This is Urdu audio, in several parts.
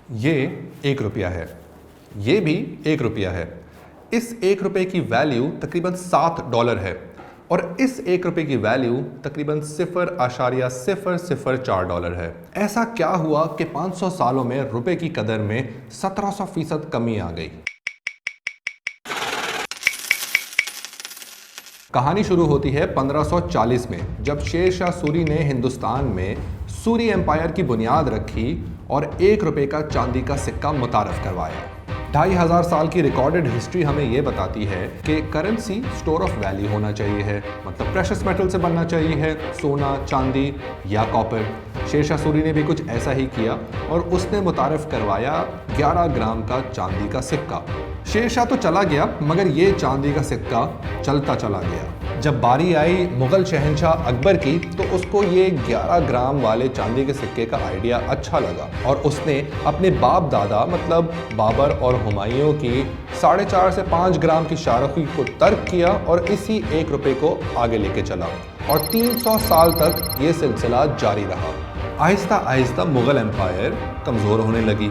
یہ 1 روپیہ ہے، یہ بھی 1 روپیہ ہے۔ اس 1 روپے کی ویلیو تقریباً $7 ہے اور اس 1 روپے کی ویلیو تقریباً $0.004 ہے۔ ایسا کیا ہوا کہ 500 سالوں میں روپے کی قدر میں 1700% کمی آ گئی؟ کہانی شروع ہوتی ہے 1540 میں، جب شیر شاہ سوری نے ہندوستان میں سوری ایمپائر کی بنیاد رکھی اور 1 روپے کا چاندی کا سکہ متعارف کروایا۔ 2500 سال کی ریکارڈڈ ہسٹری ہمیں یہ بتاتی ہے کہ کرنسی سٹور آف ویلیو ہونا چاہیے ہے، مطلب پریشس میٹل سے بننا چاہیے ہے، سونا، چاندی یا کاپر۔ شیر شاہ سوری نے بھی کچھ ایسا ہی کیا اور اس نے متعارف کروایا 11 گرام کا چاندی کا سکہ۔ شیر شاہ تو چلا گیا مگر یہ چاندی کا سکہ چلتا چلا گیا۔ جب باری آئی مغل شہنشاہ اکبر کی تو اس کو یہ 11 گرام والے چاندی کے سکے کا آئیڈیا اچھا لگا اور اس نے اپنے باپ دادا مطلب بابر اور ہمایوں کی 4.5 سے 5 گرام کی شاہرخی کو ترک کیا اور اسی 1 روپے کو آگے لے کے چلا اور 300 سال تک یہ سلسلہ جاری رہا۔ آہستہ آہستہ مغل ایمپائر کمزور ہونے لگی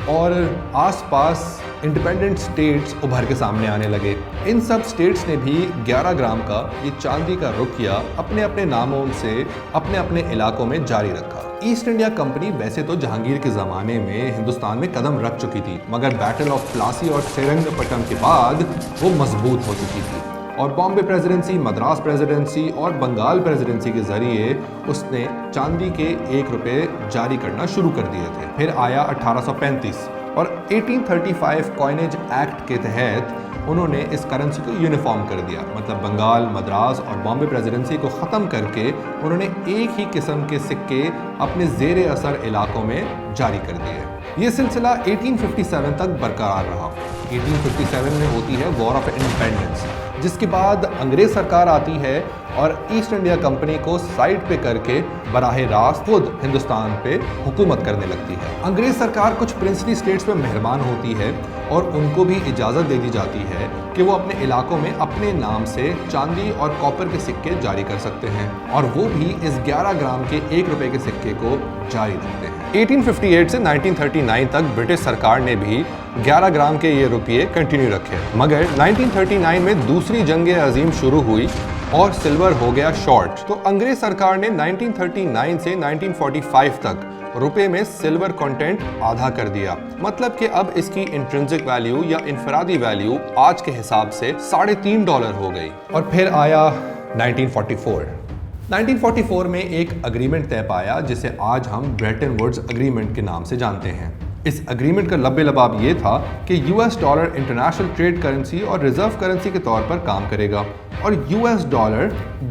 اور آس پاس انڈیپینڈنٹ سٹیٹس ابھر کے سامنے آنے لگے۔ ان سب سٹیٹس نے بھی 11 گرام کا یہ چاندی کا روپیہ اپنے اپنے ناموں سے اپنے اپنے علاقوں میں جاری رکھا۔ ایسٹ انڈیا کمپنی ویسے تو جہانگیر کے زمانے میں ہندوستان میں قدم رکھ چکی تھی مگر بیٹل آف پلاسی اور سرنگ پٹم کے بعد وہ مضبوط ہو چکی تھی اور بامبے پریزیڈنسی، مدراس پریزیڈنسی اور بنگال پریزیڈنسی کے ذریعے اس نے چاندی کے 1 روپے جاری کرنا شروع کر دیے تھے۔ پھر آیا 1835 اور 1835 کوائنیج ایکٹ کے تحت انہوں نے اس کرنسی کو یونیفارم کر دیا، مطلب بنگال، مدراس اور بامبے پریزیڈنسی کو ختم کر کے انہوں نے ایک ہی قسم کے سکے اپنے زیر اثر علاقوں میں جاری کر دیے۔ یہ سلسلہ 1857 تک برقرار رہا۔ 1857 میں ہوتی ہے وار آف انڈیپینڈنس، جس کے بعد انگریز سرکار آتی ہے اور ایسٹ انڈیا کمپنی کو سائڈ پہ کر کے براہ راست خود ہندوستان پہ حکومت کرنے لگتی ہے۔ انگریز سرکار کچھ پرنسلی سٹیٹس پہ مہربان ہوتی ہے اور ان کو بھی اجازت دے دی جاتی ہے کہ وہ اپنے علاقوں میں اپنے نام سے چاندی اور کاپر کے سکے جاری کر سکتے ہیں اور وہ بھی اس 11 گرام کے 1 روپے کے سکے کو جاری رکھتے ہیں۔ 1858 سے 1939 تک برٹش سرکار نے بھی 11 گرام کے یہ روپیے کنٹینیو رکھے مگر 1939 میں دوسری جنگ عظیم شروع ہوئی اور سلور ہو گیا شارٹ، تو انگریز سرکار نے 1939 سے 1945 تک روپے میں سلور کنٹینٹ آدھا کر دیا، مطلب کہ اب اس کی انٹرنسک ویلیو یا انفرادی ویلیو آج کے حساب سے $3.5 ہو گئی۔ اور پھر آیا 1944 میں ایک اگریمنٹ طے پایا جسے آج ہم بریٹن ووڈز اگریمنٹ کے نام سے جانتے ہیں۔ اس اگریمنٹ کا لب لباب یہ تھا کہ $ڈالر انٹرنیشنل ٹریڈ کرنسی اور ریزرو کرنسی کے طور پر کام کرے گا اور $ڈالر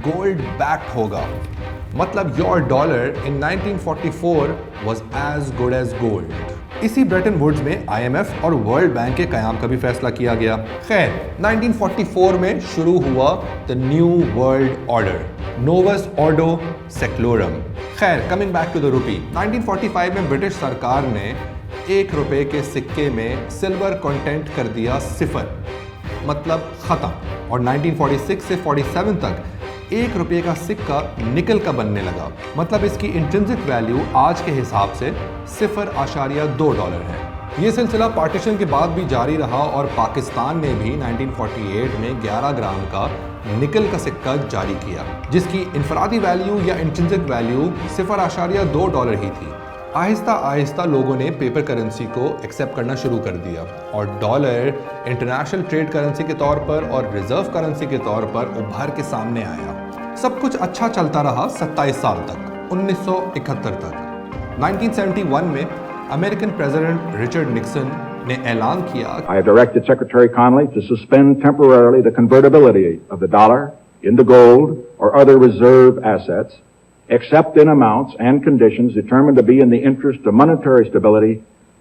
گولڈ بیکڈ ہوگا، مطلب your dollar in 1944 was as good as gold. اسی بریٹن ووڈز میں IMF اور ورلڈ بینک کے قیام کا بھی فیصلہ کیا گیا۔ خیر 1944 میں شروع ہوا the new world order، نووس آرڈو سیکلورم۔ خیر coming back to the rupee، 1945 میں برٹش سرکار نے 1 روپے کے سکے میں سلور کنٹینٹ کر دیا 0، مطلب ختم، اور 1946 سے 47 تک 1 روپے کا سکہ نکل کا بننے لگا، مطلب اس کی انٹرنسک ویلیو آج کے حساب سے $0.2 ہے۔ یہ سلسلہ پارٹیشن کے بعد بھی جاری رہا اور پاکستان نے بھی 1948 میں 11 گرام کا نکل کا سکہ جاری کیا جس کی انفرادی ویلیو یا انٹرنسک ویلیو $0.2 ہی تھی۔ آہستہ آہستہ لوگوں نے پیپر کرنسی کو ایکسیپٹ کرنا شروع کر دیا اور ڈالر انٹرنیشنل ٹریڈ کرنسی کے طور پر اور ریزرو کرنسی کے طور پر ابھر کے سامنے آیا۔ سب کچھ اچھا چلتا رہا 27 سال تک، 1971 تک۔ 1971 میں امریکن پریزیڈنٹ رچرڈ نکسن نے اعلان کیا I have directed Secretary Connally to suspend temporarily the convertibility of the dollar into gold or other reserve assets except in amounts and conditions determined to be in the interest of monetary stability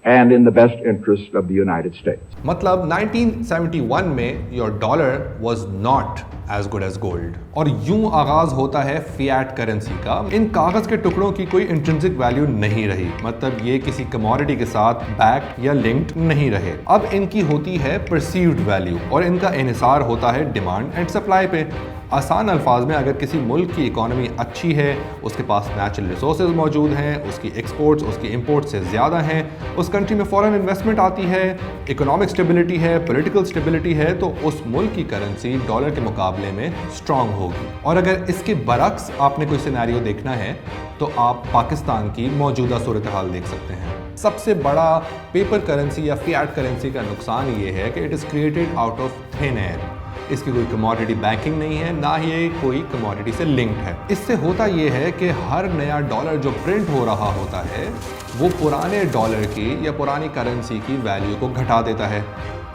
and in the best interest of the United States. مطلب 1971 میں your dollar was not as good as gold. اور یوں آغاز ہوتا ہے فیاٹ کرنسی کا. ان کاغذ کے ٹکڑوں کی کوئی انٹرنسک ویلیو نہیں رہی, مطلب یہ کسی کموڈٹی کے ساتھ بیک یا لنکڈ نہیں رہے. اب ان کی ہوتی ہے پرسیوڈ ویلیو اور ان کا انحصار ہوتا ہے ڈیمانڈ اینڈ سپلائی پہ. آسان الفاظ میں اگر کسی ملک کی اکانومی اچھی ہے, اس کے پاس نیچرل ریسورسز موجود ہیں, اس کی ایکسپورٹس اس کی امپورٹ سے زیادہ ہیں, اس کنٹری میں فورن انویسٹمنٹ آتی ہے, اکنامک سٹیبلٹی ہے, پولیٹیکل سٹیبلٹی ہے, تو اس ملک کی کرنسی ڈالر کے مقابلے میں اسٹرانگ ہوگی. اور اگر اس کے برعکس آپ نے کوئی سینیریو دیکھنا ہے تو آپ پاکستان کی موجودہ صورتحال دیکھ سکتے ہیں. سب سے بڑا پیپر کرنسی یا فیاٹ کرنسی کا نقصان یہ ہے کہ it is created out of thin air. اس کی کوئی کموڈٹی بیکنگ نہیں ہے, نہ ہی یہ کوئی کموڈٹی سے لنکڈ ہے. اس سے ہوتا یہ ہے کہ ہر نیا ڈالر جو پرنٹ ہو رہا ہوتا ہے وہ پرانے ڈالر کی یا پرانی کرنسی کی ویلیو کو گھٹا دیتا ہے.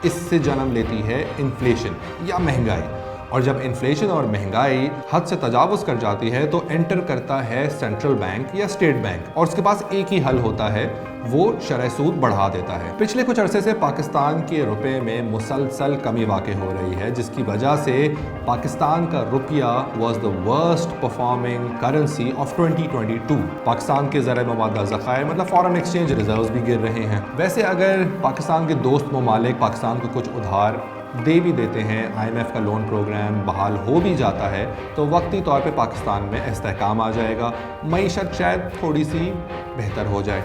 اس سے جنم لیتی ہے انفلیشن یا مہنگائی. اور جب انفلیشن اور مہنگائی حد سے تجاوز کر جاتی ہے تو انٹر کرتا ہے سینٹرل بینک یا اسٹیٹ بینک, اور اس کے پاس ایک ہی حل ہوتا ہے, وہ شرح سود بڑھا دیتا ہے. پچھلے کچھ عرصے سے پاکستان کے روپے میں مسلسل کمی واقع ہو رہی ہے, جس کی وجہ سے پاکستان کا روپیہ was the worst performing currency of 2022. Pakistan کے زرعی مبادلہ ذخائر مطلب فارن ایکسچینج ریزروز بھی گر رہے ہیں. ویسے اگر پاکستان کے دوست ممالک پاکستان کو کچھ ادھار دے بھی دیتے ہیں, IMF کا لون پروگرام بحال ہو بھی جاتا ہے, تو وقتی طور پہ پاکستان میں استحکام آ جائے گا, معیشت شاید تھوڑی سی بہتر ہو جائے.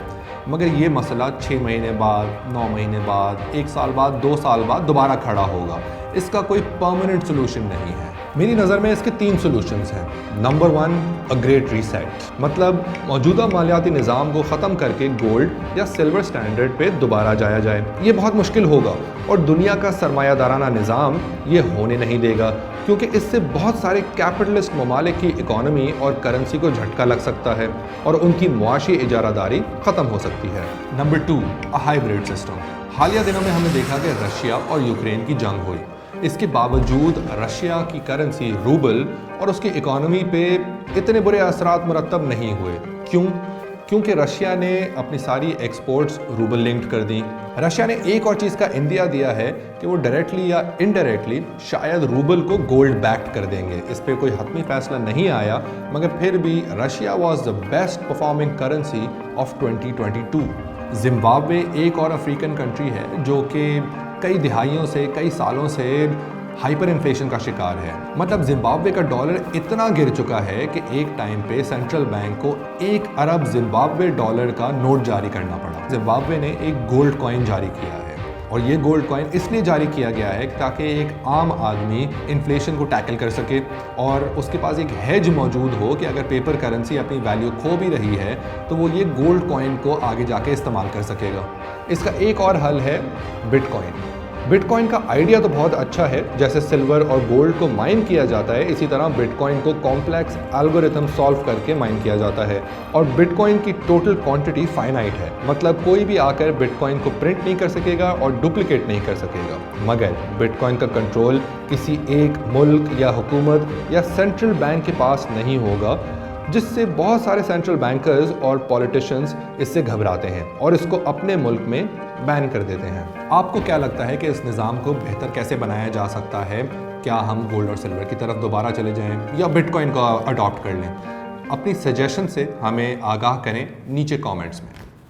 مگر یہ مسئلہ 6 مہینے بعد, 9 مہینے بعد, 1 سال بعد, 2 سال بعد دوبارہ کھڑا ہوگا. اس کا کوئی پرماننٹ سولوشن نہیں ہے. میری نظر میں اس کے 3 سولوشنز ہیں. نمبر 1, اے گریٹ ریسیٹ, مطلب موجودہ مالیاتی نظام کو ختم کر کے گولڈ یا سلور سٹینڈرڈ پہ دوبارہ جایا جائے. یہ بہت مشکل ہوگا اور دنیا کا سرمایہ دارانہ نظام یہ ہونے نہیں دے گا, کیونکہ اس سے بہت سارے کیپٹلسٹ ممالک کی اکانومی اور کرنسی کو جھٹکا لگ سکتا ہے اور ان کی معاشی اجارہ داری ختم ہو سکتی ہے. نمبر 2, اے ہائیبرڈ سسٹم. حالیہ دنوں میں ہم نے دیکھا کہ رشیا اور یوکرین کی جنگ ہوئی. اس کے باوجود رشیا کی کرنسی روبل اور اس کی اکانومی پہ اتنے برے اثرات مرتب نہیں ہوئے. کیوں؟ کیونکہ رشیا نے اپنی ساری ایکسپورٹس روبل لنکڈ کر دیں. رشیا نے ایک اور چیز کا اندیا دیا ہے کہ وہ ڈائریکٹلی یا انڈائریکٹلی شاید روبل کو گولڈ بیکڈ کر دیں گے. اس پہ کوئی حتمی فیصلہ نہیں آیا, مگر پھر بھی Russia was the best performing currency of 2022. Zimbabwe ایک اور افریقن کنٹری ہے جو کہ کئی دہائیوں سے, کئی سالوں سے ہائپر انفلیشن کا شکار ہے. مطلب زمبابوے کا ڈالر اتنا گر چکا ہے کہ ایک ٹائم پہ سینٹرل بینک کو 1 ارب زمبابوے ڈالر کا نوٹ جاری کرنا پڑا. زمبابوے نے ایک گولڈ کوائن جاری کیا ہے, اور یہ گولڈ کوائن اس لیے جاری کیا گیا ہے تاکہ ایک عام آدمی انفلیشن کو ٹیکل کر سکے اور اس کے پاس ایک ہیج موجود ہو کہ اگر پیپر کرنسی اپنی ویلیو کھو بھی رہی ہے تو وہ یہ گولڈ کوائن کو آگے جا کے استعمال کر سکے گا. اس کا ایک اور حل ہے بٹ کوائن. بٹ کوائن کا آئیڈیا تو بہت اچھا ہے. جیسے سلور اور گولڈ کو مائن کیا جاتا ہے, اسی طرح بٹ کوائن کو کمپلیکس الگوریتھم سالو کر کے مائن کیا جاتا ہے. اور بٹ کوائن کی ٹوٹل کوانٹٹی فائنائٹ ہے, مطلب کوئی بھی آ کر بٹ کوائن کو پرنٹ نہیں کر سکے گا اور ڈپلیکیٹ نہیں کر سکے گا. مگر بٹ کوائن کا کنٹرول کسی ایک ملک یا حکومت یا سینٹرل بینک کے پاس نہیں ہوگا, جس سے بہت سارے سینٹرل بینکرز اور پولیٹیشنز اس سے گھبراتے ہیں اور اس کو اپنے ملک میں بین کر دیتے ہیں. آپ کو کیا لگتا ہے کہ اس نظام کو بہتر کیسے بنایا جا سکتا ہے؟ کیا ہم گولڈ اور سلور کی طرف دوبارہ چلے جائیں یا بٹ کوائن کو اڈاپٹ کر لیں؟ اپنی سجیشن سے ہمیں آگاہ کریں نیچے کامنٹس میں.